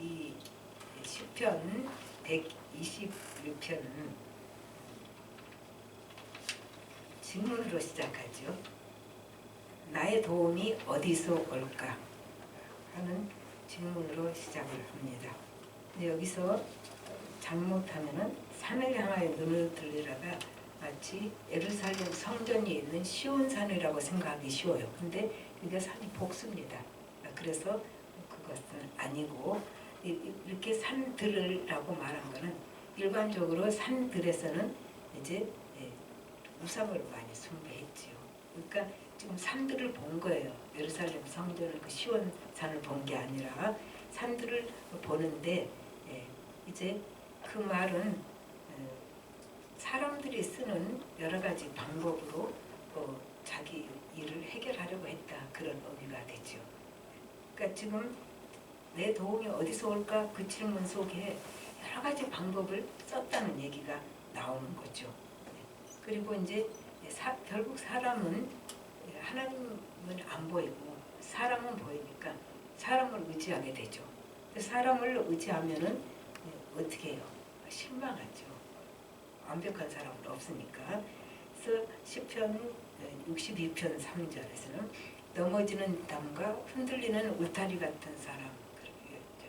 이 시편 121편은 질문으로 시작하죠. 나의 도움이 어디서 올까? 하는 질문으로 시작을 합니다. 근데 여기서 잘못하면은 산을 향하여 눈을 들리다가 마치 예루살렘 성전이 있는 시온산이라고 생각하기 쉬워요. 근데 이게 산이 복수입니다. 그래서 그것은 아니고, 이렇게 산들이라고 말한 거는 일반적으로 산들에서는 이제 우상을 많이 숭배했지요. 그러니까 지금 산들을 본 거예요. 예루살렘 성전을 그 시온산을 본 게 아니라 산들을 보는데, 이제 그 말은 사람들이 쓰는 여러 가지 방법으로 자기 일을 해결하려고 했다, 그런 의미가 되죠. 그러니까 지금 내 도움이 어디서 올까? 그 질문 속에 여러 가지 방법을 썼다는 얘기가 나오는 거죠. 그리고 이제 결국 사람은 하나님은 안 보이고 사람은 보이니까 사람을 의지하게 되죠. 사람을 의지하면은 어떻게 해요? 실망하죠. 완벽한 사람은 없으니까. 그래서 시편 62편 3절에서는 넘어지는 담과 흔들리는 울타리 같은 사람,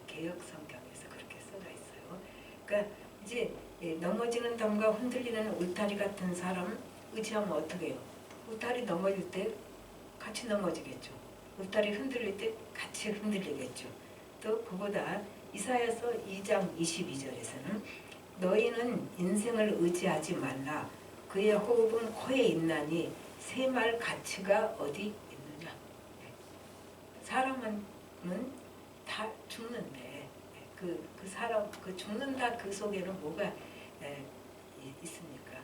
개역 성경에서 그렇게 써져 있어요. 그러니까 이제 넘어지는 담과 흔들리는 울타리 같은 사람 의지하면 어떻게 해요? 울타리 넘어질 때 같이 넘어지겠죠. 울타리 흔들릴 때 같이 흔들리겠죠. 또 그보다 이사야서 2장 22절에서는 너희는 인생을 의지하지 말라. 그의 호흡은 코에 있나니 새말 가치가 어디 있느냐. 사람은 다 죽는데 그 사람 그 죽는다 그 속에는 뭐가 있습니까?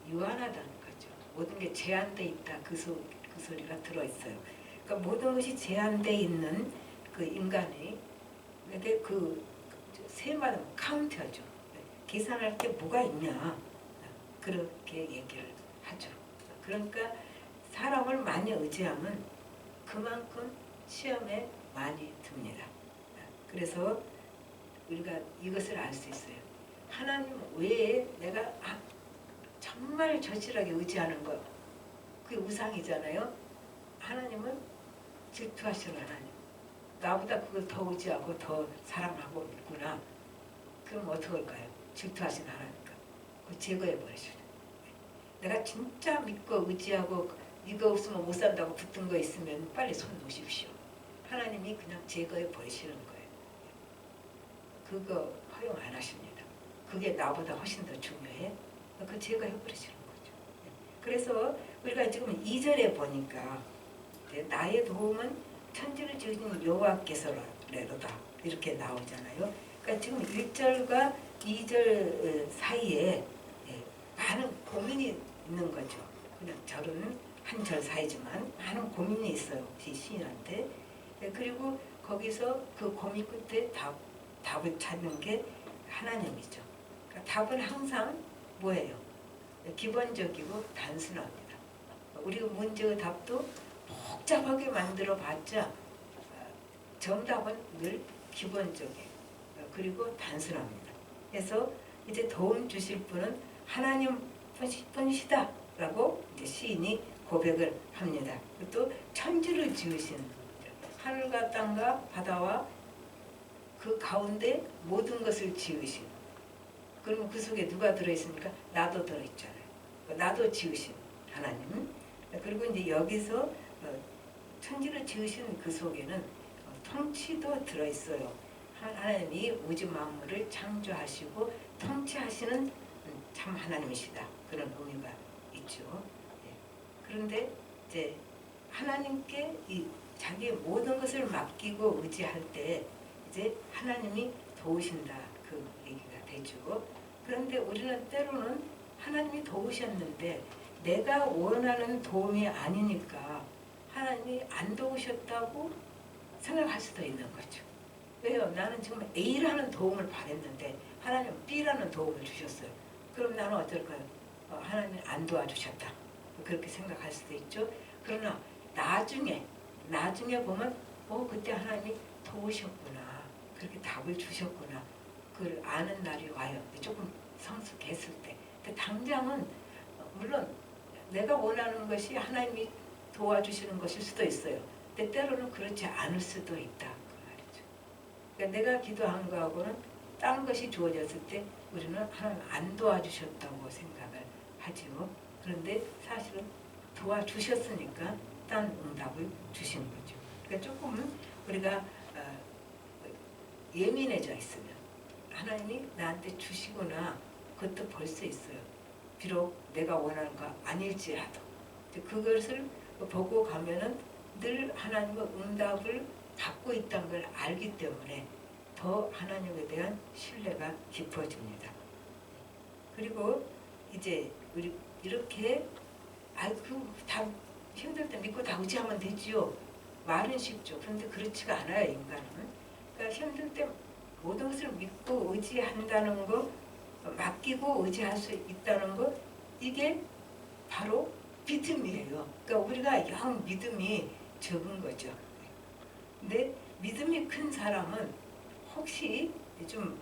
유한하다는 거죠. 모든 게 제한돼 있다, 그 소리가 들어있어요. 그러니까 모든 것이 제한돼 있는 그 인간이, 근데 그 세마다 카운트하죠. 계산할 게 뭐가 있냐, 그렇게 얘기를 하죠. 그러니까 사람을 많이 의지하면 그만큼 시험에 많이 듭니다. 그래서 우리가 이것을 알 수 있어요. 하나님 외에 내가 정말 절실하게 의지하는 것, 그게 우상이잖아요. 하나님은 질투하시는 하나님. 나보다 그걸 더 의지하고 더 사랑하고 있구나. 그럼 어떻게 할까요? 질투하시는 하나님과 그걸 제거해 버리시죠. 내가 진짜 믿고 의지하고 이거 없으면 못 산다고 붙은 거 있으면 빨리 손 놓으십시오. 하나님이 그냥 제거해 버리시는 거예요. 그거 허용 안 하십니다. 그게 나보다 훨씬 더 중요해. 그 제거해 버리시는 거죠. 그래서 우리가 지금 2절에 보니까 나의 도움은 천지를 지으신 여호와께서로다 이렇게 나오잖아요. 그러니까 지금 1절과 2절 사이에 많은 고민이 있는 거죠. 그냥 절은 한 절 사이지만 많은 고민이 있어요, 시인한테. 그리고 거기서 그 고민 끝에 답을 찾는 게 하나님이죠. 그러니까 답은 항상 뭐예요? 기본적이고 단순합니다. 우리가 문제의 답도 복잡하게 만들어 봤자 정답은 늘 기본적이에요. 그리고 단순합니다. 그래서 이제 도움 주실 분은 하나님 분이시다 라고 이제 시인이 고백을 합니다. 또 천지를 지으신, 하늘과 땅과 바다와 그 가운데 모든 것을 지으신, 그러면 그 속에 누가 들어있습니까? 나도 들어있잖아요. 나도 지으신 하나님. 그리고 이제 여기서 천지를 지으신 그 속에는 통치도 들어있어요. 하나님이 우주 만물을 창조하시고 통치하시는 참 하나님이시다, 그런 의미가 있죠. 그런데 이제 하나님께 자기의 모든 것을 맡기고 의지할 때 이제 하나님이 도우신다, 그 얘기가 되죠. 그런데 우리는 때로는 하나님이 도우셨는데 내가 원하는 도움이 아니니까 하나님이 안 도우셨다고 생각할 수도 있는 거죠. 왜요? 나는 지금 A라는 도움을 받았는데 하나님은 B라는 도움을 주셨어요. 그럼 나는 어떨까요? 하나님이 안 도와주셨다, 그렇게 생각할 수도 있죠. 그러나 나중에 보면 그때 하나님이 도우셨구나, 그렇게 답을 주셨구나. 그걸 아는 날이 와요. 조금 성숙했을 때. 근데 당장은 물론 내가 원하는 것이 하나님이 도와주시는 것일 수도 있어요. 근데 때로는 그렇지 않을 수도 있다. 그 말이죠. 그러니까 내가 기도한 거하고는 다른 것이 주어졌을 때 우리는 하나님 안 도와주셨다고 생각을 하지요. 그런데 사실은 도와주셨으니까 딴 응답을 주신 거죠. 그러니까 조금은 우리가 예민해져 있으면 하나님이 나한테 주시거나 그것도 볼 수 있어요. 비록 내가 원하는 거 아닐지라도 그것을 보고 가면은 늘 하나님의 응답을 받고 있다는 걸 알기 때문에 더 하나님에 대한 신뢰가 깊어집니다. 그리고 이제 우리 이렇게 다 힘들 때 믿고 다 의지하면 되지요. 말은 쉽죠. 그런데 그렇지가 않아요, 인간은. 그러니까 힘들 때 모든 것을 믿고 의지한다는 거, 맡기고 의지할 수 있다는 거, 이게 바로 믿음이에요. 그러니까 우리가 영 믿음이 적은 거죠. 근데 믿음이 큰 사람은 혹시 좀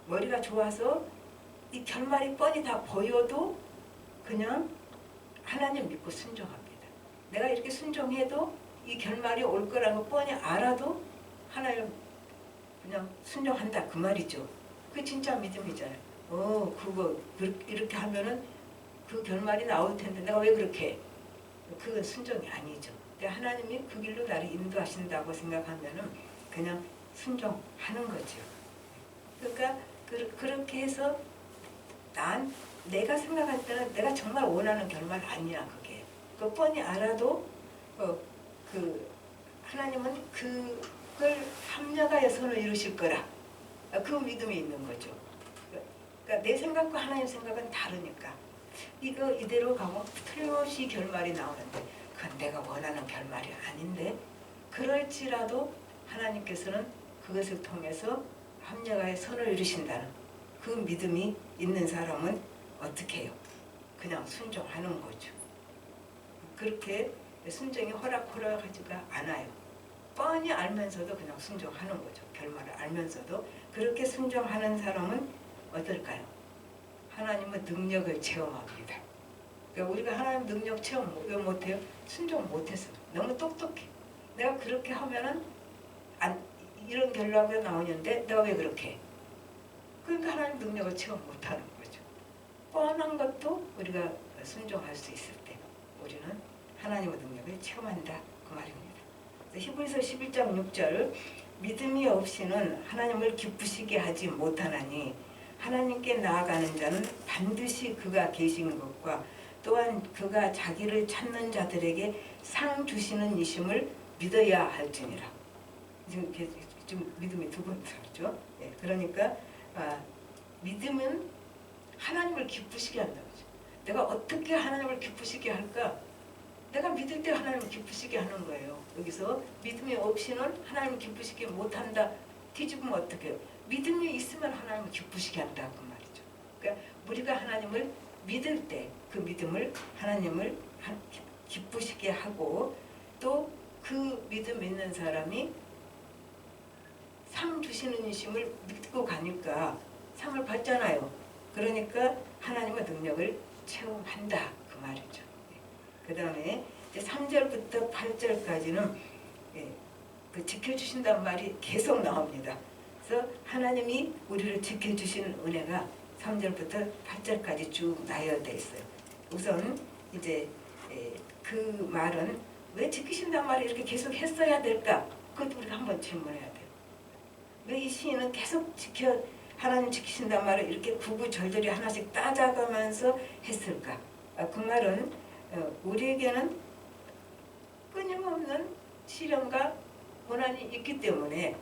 머리가 좋아서 이 결말이 뻔히 다 보여도 그냥 하나님 믿고 순종합니다. 내가 이렇게 순종해도 이 결말이 올 거라는 거 뻔히 알아도 하나님 그냥 순종한다 그 말이죠. 그게 진짜 믿음이잖아요. 그거 이렇게 하면은 그 결말이 나올 텐데 내가 왜 그렇게 해? 그건 순종이 아니죠. 근데 하나님이 그 길로 나를 인도하신다고 생각하면은 그냥 순종하는 거죠. 그러니까 그렇게 해서 내가 생각할 때는 내가 정말 원하는 결말 아니야 그게. 그 뻔히 알아도 하나님은 그걸 합력하여 선을 이루실 거라. 그 믿음이 있는 거죠. 그러니까 내 생각과 하나님 생각은 다르니까 이거 이대로 가면 틀림없이 결말이 나오는데 그건 내가 원하는 결말이 아닌데 그럴지라도 하나님께서는 그것을 통해서 합력하여 선을 이루신다는 그 믿음이 있는 사람은 어떻게 해요? 그냥 순종하는 거죠. 그렇게 순종이 호락호락하지가 않아요. 뻔히 알면서도 그냥 순종하는 거죠. 결말을 알면서도. 그렇게 순종하는 사람은 어떨까요? 하나님의 능력을 체험합니다. 그러니까 우리가 하나님 능력 체험 왜 못해요? 순종 못해서. 너무 똑똑해. 내가 그렇게 하면은 이런 결과가 나오는데 내가 왜 그렇게 해? 그러니까 하나님 능력을 체험 못하는 거죠. 뻔한 것도 우리가 순종할 수 있을 때 우리는 하나님의 능력을 체험한다 그 말입니다. 히브리서 11장 6절 믿음이 없이는 하나님을 기쁘시게 하지 못하나니 하나님께 나아가는 자는 반드시 그가 계신 것과 또한 그가 자기를 찾는 자들에게 상 주시는 이심을 믿어야 할지니라. 지금 믿음이 두 번 들었죠. 네, 그러니까 믿음은 하나님을 기쁘시게 한다고 하죠. 내가 어떻게 하나님을 기쁘시게 할까? 내가 믿을 때 하나님을 기쁘시게 하는 거예요. 여기서 믿음이 없이는 하나님을 기쁘시게 못한다. 뒤집으면 어떻게 해요? 믿음이 있으면 하나님을 기쁘시게 한다 그 말이죠. 그러니까 우리가 하나님을 믿을 때 그 믿음을 하나님을 기쁘시게 하고 또 그 믿음 있는 사람이 상 주시는 이심을 믿고 가니까 상을 받잖아요. 그러니까 하나님의 능력을 체험한다 그 말이죠. 그 다음에 3절부터 8절까지는 그 지켜주신다는 말이 계속 나옵니다. 그래서 하나님이 우리를 지켜주시는 은혜가 3절부터 8절까지 쭉 나열되어 있어요. 우선 이제 그 말은 왜 지키신다는 말을 이렇게 계속 했어야 될까? 그것도 우리가 한번 질문해야 돼요. 왜 이 시인은 계속 하나님 지키신다는 말을 이렇게 구구절절히 하나씩 따져가면서 했을까? 그 말은 우리에게는 끊임없는 시련과 고난이 있기 때문에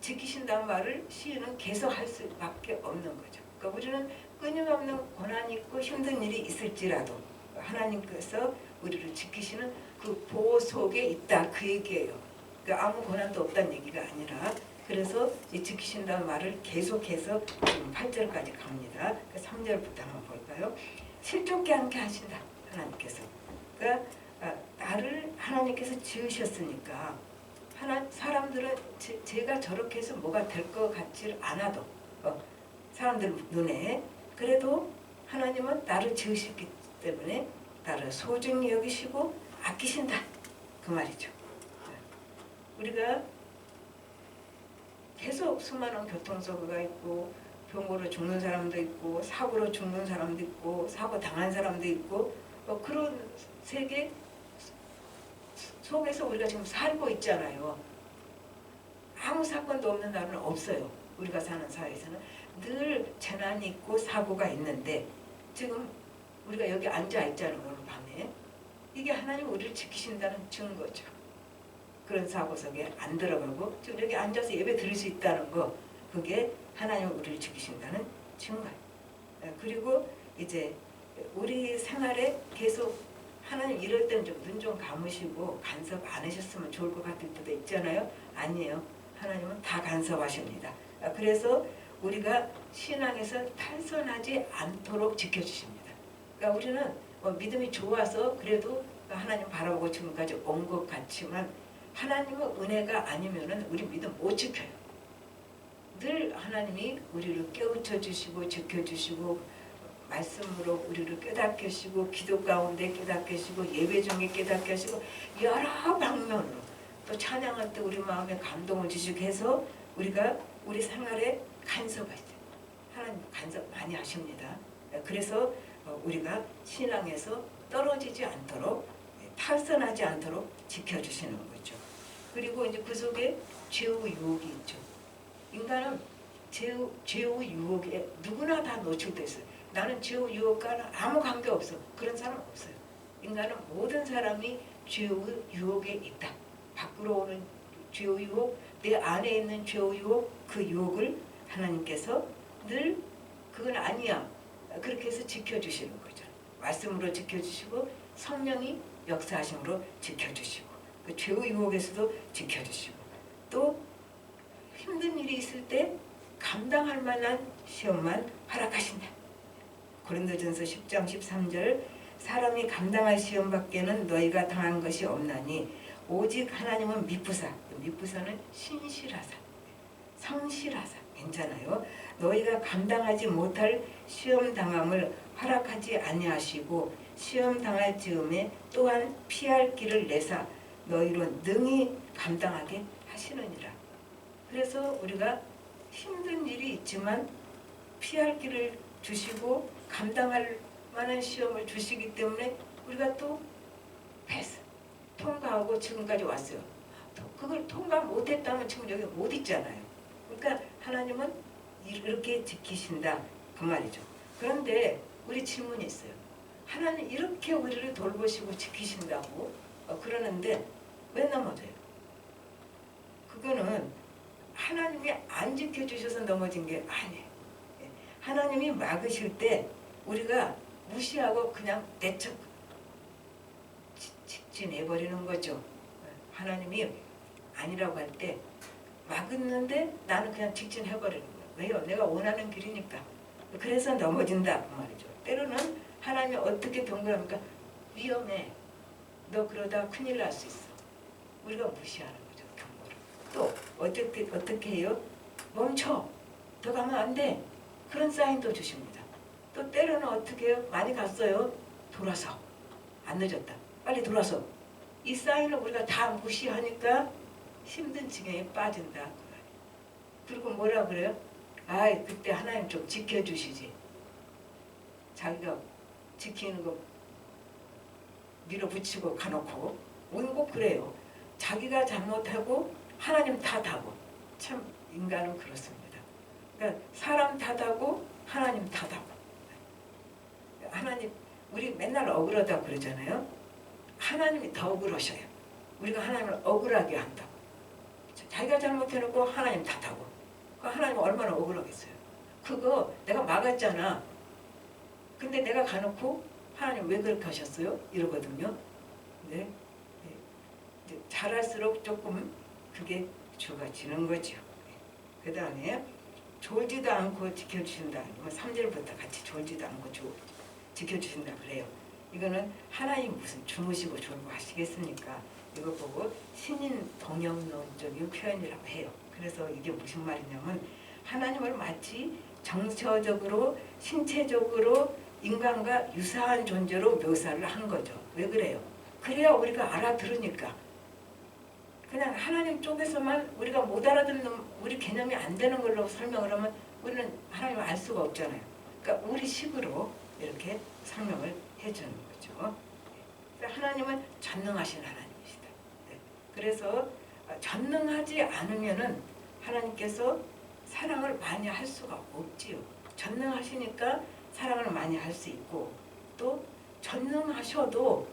지키신다는 말을 시인은 계속 할 수밖에 없는 거죠. 그러니까 우리는 끊임없는 고난이 있고 힘든 일이 있을지라도 하나님께서 우리를 지키시는 그 보호 속에 있다 그 얘기예요. 그러니까 아무 고난도 없다는 얘기가 아니라 그래서 이 지키신다는 말을 계속해서 지금 8절까지 갑니다. 3절부터 한번 볼까요? 실족케 않게 하신다 하나님께서. 그러니까 나를 하나님께서 지으셨으니까 사람들은 제가 저렇게 해서 뭐가 될 것 같지 않아도 사람들 눈에 그래도 하나님은 나를 지으셨기 때문에 나를 소중히 여기시고 아끼신다 그 말이죠. 우리가 계속 수많은 교통사고가 있고 병으로 죽는 사람도 있고 사고로 죽는 사람도 있고 사고 당한 사람도 있고 그런 세계 속에서 우리가 지금 살고 있잖아요. 아무 사건도 없는 날은 없어요. 우리가 사는 사회에서는 늘 재난이 있고 사고가 있는데 지금 우리가 여기 앉아 있잖아요. 오늘 밤에 이게 하나님 우리를 지키신다는 증거죠. 그런 사고 속에 안 들어가고 지금 여기 앉아서 예배 드릴 수 있다는 거 그게 하나님 우리를 지키신다는 증거예요. 그리고 이제 우리 생활에 계속 하나님 이럴 때는 좀 눈 좀 감으시고 간섭 안 하셨으면 좋을 것 같을 때도 있잖아요. 아니에요. 하나님은 다 간섭하십니다. 그래서 우리가 신앙에서 탈선하지 않도록 지켜주십니다. 그러니까 우리는 믿음이 좋아서 그래도 하나님 바라보고 지금까지 온 것 같지만 하나님의 은혜가 아니면은 우리 믿음 못 지켜요. 늘 하나님이 우리를 깨우쳐 주시고 지켜주시고 말씀으로 우리를 깨닫게 하시고 기도 가운데 깨닫게 하시고 예배 중에 깨닫게 하시고 여러 방면으로 또 찬양할 때 우리 마음에 감동을 주시고 해서 우리가 우리 생활에 간섭하시죠. 하나님 간섭 많이 하십니다. 그래서 우리가 신앙에서 떨어지지 않도록 탈선하지 않도록 지켜주시는 거죠. 그리고 이제 그 속에 죄의 유혹이 있죠. 인간은 죄의 유혹에 누구나 다 노출돼 있어요. 나는 죄의 유혹과는 아무 관계 없어. 그런 사람 없어요. 인간은 모든 사람이 죄의 유혹에 있다. 밖으로 오는 죄의 유혹, 내 안에 있는 죄의 유혹, 그 유혹을 하나님께서 늘 그건 아니야. 그렇게 해서 지켜주시는 거죠. 말씀으로 지켜주시고 성령이 역사하심으로 지켜주시고 그 죄의 유혹에서도 지켜주시고 또 힘든 일이 있을 때 감당할 만한 시험만 허락하신다. 고린도전서 10장 13절 사람이 감당할 시험밖에는 너희가 당한 것이 없나니 오직 하나님은 미쁘사는 신실하사 성실하사 괜찮아요. 너희가 감당하지 못할 시험 당함을 허락하지 아니하시고 시험 당할 즈음에 또한 피할 길을 내사 너희로 능히 감당하게 하시느니라. 그래서 우리가 힘든 일이 있지만 피할 길을 주시고 감당할 만한 시험을 주시기 때문에 우리가 또 패스 통과하고 지금까지 왔어요. 그걸 통과 못했다면 지금 여기 못 있잖아요. 그러니까 하나님은 이렇게 지키신다 그 말이죠. 그런데 우리 질문이 있어요. 하나님 이렇게 우리를 돌보시고 지키신다고 그러는데 왜 넘어져요? 그거는 하나님이 안 지켜주셔서 넘어진 게 아니에요. 하나님이 막으실 때 우리가 무시하고 그냥 내척 직진해버리는 거죠. 하나님이 아니라고 할 때 막았는데 나는 그냥 직진해버리는 거예요. 왜요? 내가 원하는 길이니까. 그래서 넘어진다 그 말이죠. 때로는 하나님이 어떻게 경고합니까? 위험해. 너 그러다 큰일 날 수 있어. 우리가 무시하는 거죠. 경고를. 또 어떻게 해요? 멈춰. 더 가면 안 돼. 그런 사인도 주십니다. 또 때로는 어떻게 해요? 많이 갔어요. 돌아서. 안 늦었다. 빨리 돌아서. 이 사인을 우리가 다 무시하니까 힘든 지경에 빠진다. 그리고 뭐라 그래요? 아이 그때 하나님 좀 지켜주시지. 자기가 지키는 거 밀어붙이고 가놓고 우리는 꼭 그래요. 자기가 잘못하고 하나님 탓하고 참 인간은 그렇습니다. 그러니까 사람 탓하고 하나님 탓하고 하나님 우리 맨날 억울하다고 그러잖아요. 하나님이 더 억울하셔요. 우리가 하나님을 억울하게 한다고. 자기가 잘못해놓고 하나님 탓하고 하나님 얼마나 억울하겠어요. 그거 내가 막았잖아. 근데 내가 가놓고 하나님 왜 그렇게 하셨어요? 이러거든요. 네. 잘할수록 조금 그게 좋아지는 거죠. 그 다음에 졸지도 않고 지켜주신다. 3절부터 같이 졸지도 않고 지켜주신다 그래요. 이거는 하나님 무슨 주무시고 졸고 하시겠습니까? 이거 보고 신인 동영론적인 표현이라고 해요. 그래서 이게 무슨 말이냐면 하나님을 마치 정서적으로 신체적으로 인간과 유사한 존재로 묘사를 한 거죠. 왜 그래요? 그래야 우리가 알아들으니까. 그냥 하나님 쪽에서만 우리가 못 알아듣는 우리 개념이 안 되는 걸로 설명을 하면 우리는 하나님을 알 수가 없잖아요. 그러니까 우리 식으로 이렇게 설명을 해주는 거죠. 하나님은 전능하신 하나님이시다. 그래서 전능하지 않으면은 하나님께서 사랑을 많이 할 수가 없지요. 전능하시니까 사랑을 많이 할 수 있고 또 전능하셔도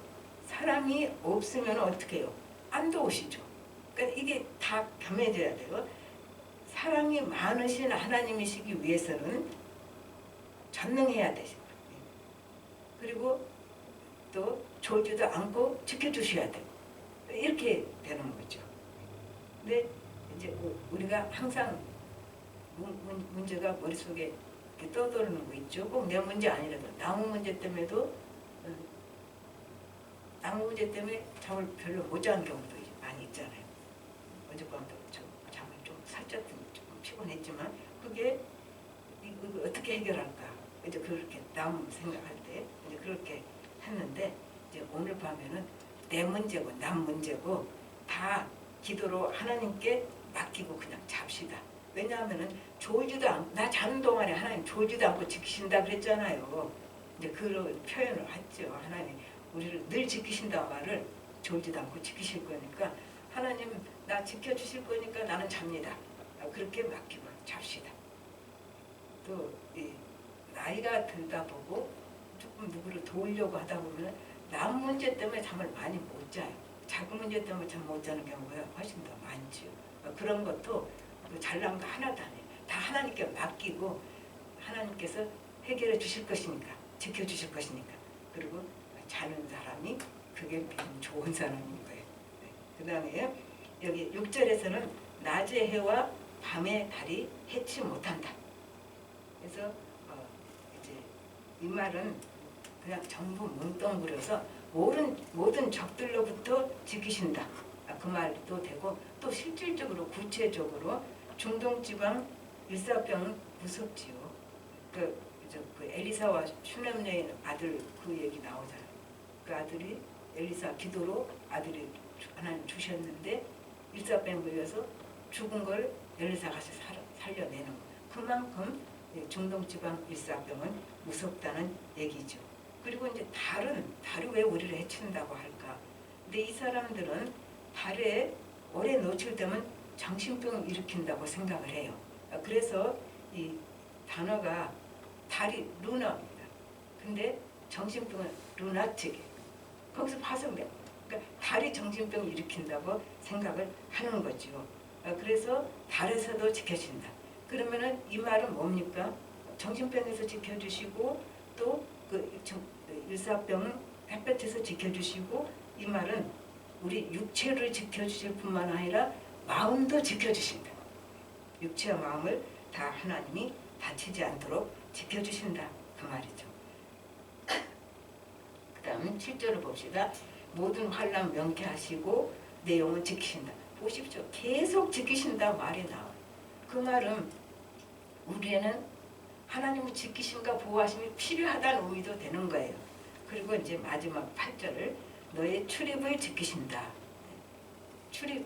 사랑이 없으면 어떻게 해요? 안 도우시죠. 그러니까 이게 다 겸해져야 돼요. 사랑이 많으신 하나님이시기 위해서는 전능해야 되죠. 그리고 또 졸지도 않고 지켜주셔야 되고 이렇게 되는 거죠. 근데 이제 우리가 항상 문제가 머릿속에 이렇게 떠도는 거 있죠. 꼭 내 문제 아니라도 나무 문제 때문에도 나무 문제 때문에 잠을 별로 못 자는 경우도 많이 있잖아요. 어젯밤도 잠을 좀 살짝 조금 피곤했지만 그게 이거 어떻게 해결할까? 이제 그렇게 나무 생각할 때 이제 그렇게 했는데 이제 오늘 밤에는 내 문제고 남 문제고 다 기도로 하나님께 맡기고 그냥 잡시다. 왜냐하면은 졸지도 않고 나 자는 동안에 하나님 졸지도 않고 지키신다 그랬잖아요. 이제 그런 표현을 했죠. 하나님 우리를 늘 지키신다 말을 졸지도 않고 지키실 거니까 하나님 나 지켜주실 거니까 나는 잡니다. 그렇게 맡기고 잡시다. 또 나이가 들다 보고 조금 누구를 도우려고 하다 보면 남 문제 때문에 잠을 많이 못 자요. 자기 문제 때문에 잠 못 자는 경우가 훨씬 더 많죠. 그런 것도 잘난 거 하나도 아니에요. 다 하나님께 맡기고 하나님께서 해결해 주실 것이니까 지켜주실 것이니까 그리고 자는 사람이 그게 믿음 좋은 사람인 거예요. 그 다음에 여기 6절에서는 낮의 해와 밤의 달이 해치 못한다. 그래서 이제 이 말은 그냥 전부 뭉뚱그려서 모든 적들로부터 지키신다. 그 말도 되고 또 실질적으로 구체적으로 중동지방 일사병은 무섭지요. 그 엘리사와 슈넴 여인 아들 그 얘기 나오잖아요. 그 아들이 엘리사 기도로 아들이 하나님 주셨는데 일사병 걸려서 죽은 걸 엘리사가 살려내는 거. 그만큼 중동지방 일사병은 무섭다는 얘기죠. 그리고 이제 달이 왜 우리를 해친다고 할까? 근데 이 사람들은 달에 오래 노출되면 정신병을 일으킨다고 생각을 해요. 그래서 이 단어가 달이 루나입니다. 근데 정신병은 루나틱이 거기서 파생돼요. 그러니까 달이 정신병을 일으킨다고 생각을 하는 거죠. 그래서 달에서도 지켜진다. 그러면은 이 말은 뭡니까? 정신병에서 지켜주시고 또 그 일사병은 햇볕에서 지켜주시고 이 말은 우리 육체를 지켜주실 뿐만 아니라 마음도 지켜주신다. 육체와 마음을 다 하나님이 다치지 않도록 지켜주신다. 그 말이죠. 그 다음 7절을 봅시다. 모든 환난 명쾌하시고 내 영혼 지키신다. 보십시오. 계속 지키신다 말이 나와요. 그 말은 우리에는 하나님의 지키심과 보호하심이 필요하다는 의미도 되는 거예요. 그리고 이제 마지막 8절을 너의 출입을 지키신다. 출입,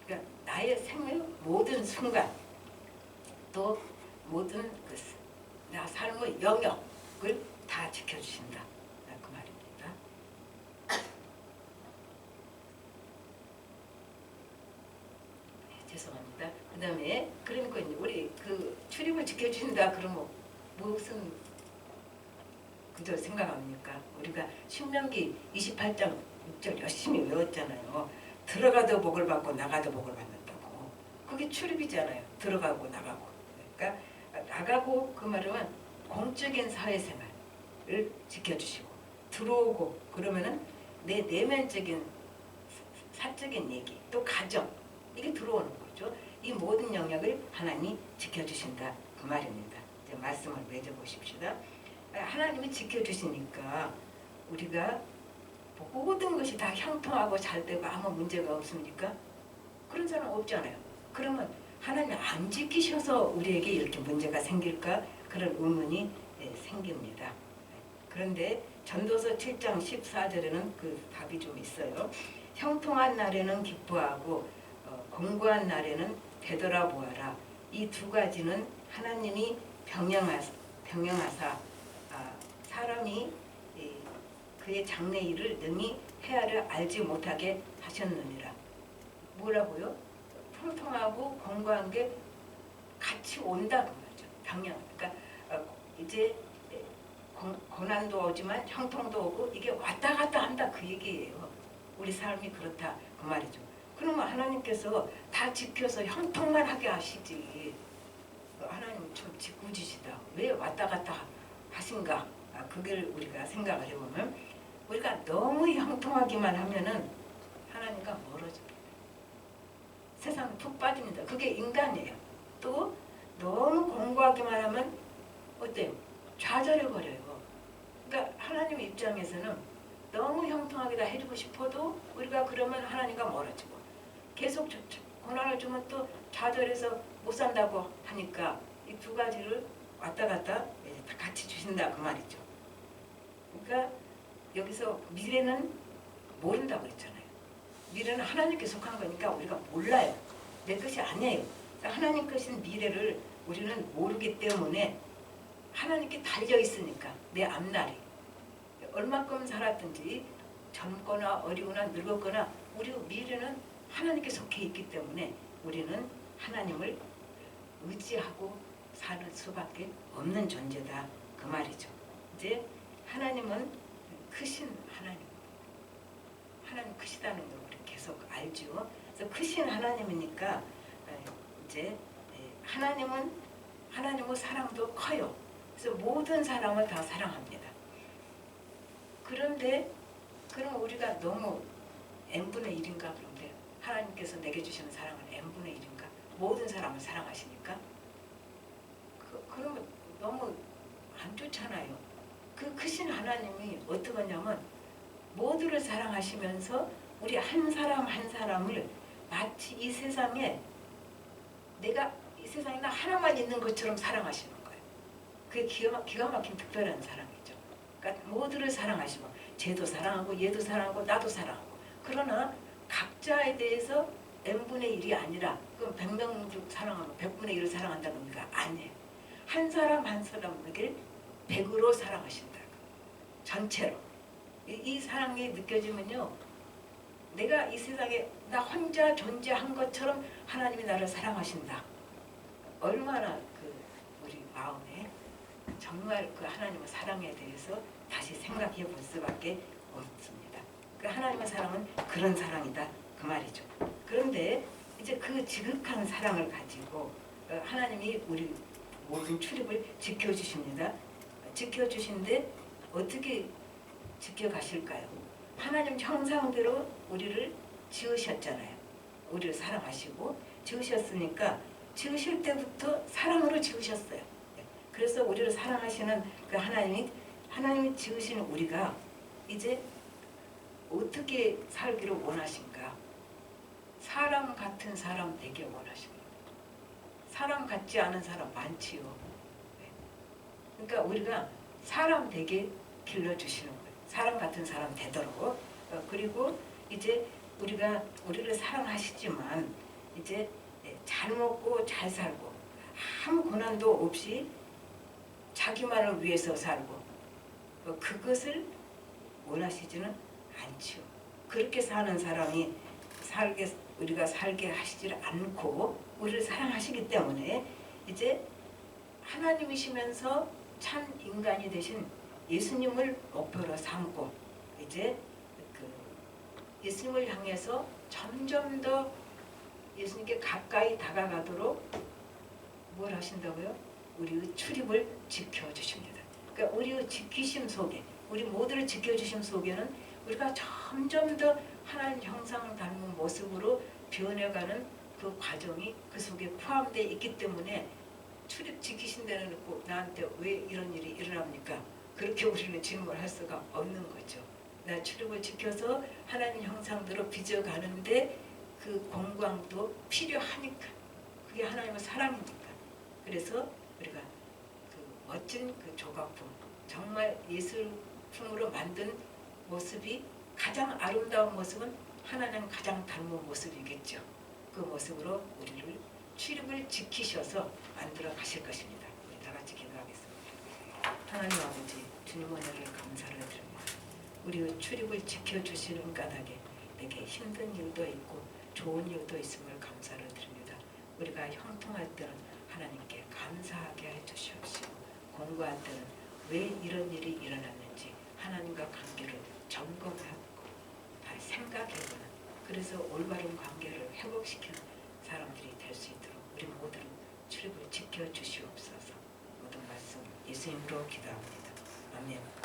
그러니까 나의 생명 모든 순간 또 모든 나 삶의 영역을 다 지켜주신다. 그 말입니다. 네, 죄송합니다. 그 다음에 그러니까 이제 우리 그 출입을 지켜주신다 그러면 무슨 그저 생각합니까? 우리가 신명기 28장 6절 열심히 외웠잖아요. 들어가도 복을 받고 나가도 복을 받는다고. 그게 출입이잖아요. 들어가고 나가고. 그러니까 나가고 그 말은 공적인 사회생활을 지켜주시고 들어오고 그러면은 내 내면적인 사적인 얘기 또 가정 이게 들어오는 거죠. 이 모든 영역을 하나님이 지켜주신다 그 말입니다. 이제 말씀을 맺어보십시다. 하나님이 지켜주시니까 우리가 모든 것이 다 형통하고 잘 되고 아무 문제가 없습니까? 그런 사람 없잖아요. 그러면 하나님 안 지키셔서 우리에게 이렇게 문제가 생길까? 그런 의문이 생깁니다. 그런데 전도서 7장 14절에는 그 답이 좀 있어요. 형통한 날에는 기뻐하고 공고한 날에는 되돌아보아라. 이 두 가지는 하나님이 병영하사 사람이 그의 장래일을 능히 헤아려 알지 못하게 하셨느니라. 뭐라고요? 형통하고 공고한 게 같이 온다 그 말이죠. 병영. 그러니까 이제 고난도 오지만 형통도 오고 이게 왔다 갔다 한다 그 얘기예요. 우리 삶이 그렇다 그 말이죠. 그러면 하나님께서 다 지켜서 형통만 하게 하시지. 하나님 좀 짓궂으시다. 왜 왔다 갔다 하신가? 그걸 우리가 생각을 해보면 우리가 너무 형통하기만 하면은 하나님과 멀어집니다. 세상 푹 빠집니다. 그게 인간이에요. 또 너무 공고하기만 하면 어때요? 좌절해버려요. 그러니까 하나님 입장에서는 너무 형통하게 다 해주고 싶어도 우리가 그러면 하나님과 멀어지고 계속 고난을 주면 또 좌절해서 못 산다고 하니까 이 두 가지를 왔다 갔다 다 같이 주신다 그 말이죠. 그러니까 여기서 미래는 모른다고 그랬잖아요. 미래는 하나님께 속한 거니까 우리가 몰라요. 내 것이 아니에요. 하나님 것인 미래를 우리는 모르기 때문에 하나님께 달려 있으니까 내 앞날이 얼마큼 살았든지 젊거나 어리거나 늙었거나 우리 미래는 하나님께 속해 있기 때문에 우리는 하나님을 의지하고 사는 수밖에 없는 존재다 그 말이죠. 이제 하나님은 크신 하나님 크시다는 걸 우리 계속 알죠. 그래서 크신 하나님이니까 이제 하나님의 사랑도 커요. 그래서 모든 사람을 다 사랑합니다. 그런데 그럼 우리가 너무 n분의 1인가 그런데 하나님께서 내게 주시는 사랑은 n분의 1인가? 모든 사람을 사랑하시니까? 그러면 너무 안 좋잖아요. 그 크신 하나님이 어떻게 하냐면 모두를 사랑하시면서 우리 한 사람 한 사람을 마치 이 세상에 내가 이 세상에 나 하나만 있는 것처럼 사랑하시는 거예요. 그게 기가 막힌 특별한 사랑이죠. 그러니까 모두를 사랑하시고 쟤도 사랑하고 얘도 사랑하고 나도 사랑하고 그러나 각자에 대해서 n분의 1이 아니라 그럼 100명 사랑하면 100분의 1을 사랑한다는 의미가 아니에요. 한 사람 한 사람에게 100으로 사랑하신다. 전체로. 이 사랑이 느껴지면요. 내가 이 세상에 나 혼자 존재한 것처럼 하나님이 나를 사랑하신다. 얼마나 우리 마음에 정말 그 하나님의 사랑에 대해서 다시 생각해 볼 수밖에 없습니다. 그 하나님의 사랑은 그런 사랑이다 그 말이죠. 그런데 이제 그 지극한 사랑을 가지고 하나님이 우리 모든 출입을 지켜주십니다. 지켜주신데 어떻게 지켜가실까요? 하나님 형상대로 우리를 지으셨잖아요. 우리를 사랑하시고 지으셨으니까 지으실 때부터 사랑으로 지으셨어요. 그래서 우리를 사랑하시는 그 하나님이 지으시는 우리가 이제 어떻게 살기를 원하신가? 사람 같은 사람 되게 원하십니다. 사람 같지 않은 사람 많지요. 그러니까 우리가 사람 되게 길러주시는 거예요. 사람 같은 사람 되도록. 그리고 이제 우리를 사랑하시지만 이제 잘 먹고 잘 살고 아무 고난도 없이 자기만을 위해서 살고 그것을 원하시지는 않지요. 그렇게 사는 사람이 우리가 살게 하시지를 않고 우리를 사랑하시기 때문에 이제 하나님이시면서 참 인간이 되신 예수님을 목표로 삼고 이제 예수님을 향해서 점점 더 예수님께 가까이 다가가도록 뭘 하신다고요? 우리의 출입을 지켜주십니다. 그러니까 우리의 지키심 속에 우리 모두를 지켜주심 속에는 우리가 점점 더 하나님 형상을 닮은 모습으로 변해가는 그 과정이 그 속에 포함되어 있기 때문에 출입 지키신다는 놓고 나한테 왜 이런 일이 일어납니까? 그렇게 우리는 질문할 수가 없는 거죠. 나 출입을 지켜서 하나님 형상대로 빚어가는데 그 공광도 필요하니까 그게 하나님의 사랑이니까. 그래서 우리가 그 멋진 그 조각품, 정말 예술품으로 만든 모습이 가장 아름다운 모습은 하나님 가장 닮은 모습이겠죠. 그 모습으로 우리를 출입을 지키셔서 만들어 가실 것입니다. 우리 다 같이 기도하겠습니다. 하나님 아버지, 주님 은혜를 감사를 드립니다. 우리 출입을 지켜주시는 까닭에 내게 힘든 일도 있고 좋은 일도 있음을 감사를 드립니다. 우리가 형통할 때는 하나님께 감사하게 해주시옵시고, 공부할 때는 왜 이런 일이 일어났는지 하나님과 관계를 점검하고 생각해보는, 그래서 올바른 관계를 회복시키는 사람들이 될 수 있도록 우리 모두는 출입을 지켜주시옵소서. 모든 말씀 예수님으로 기도합니다. 아멘.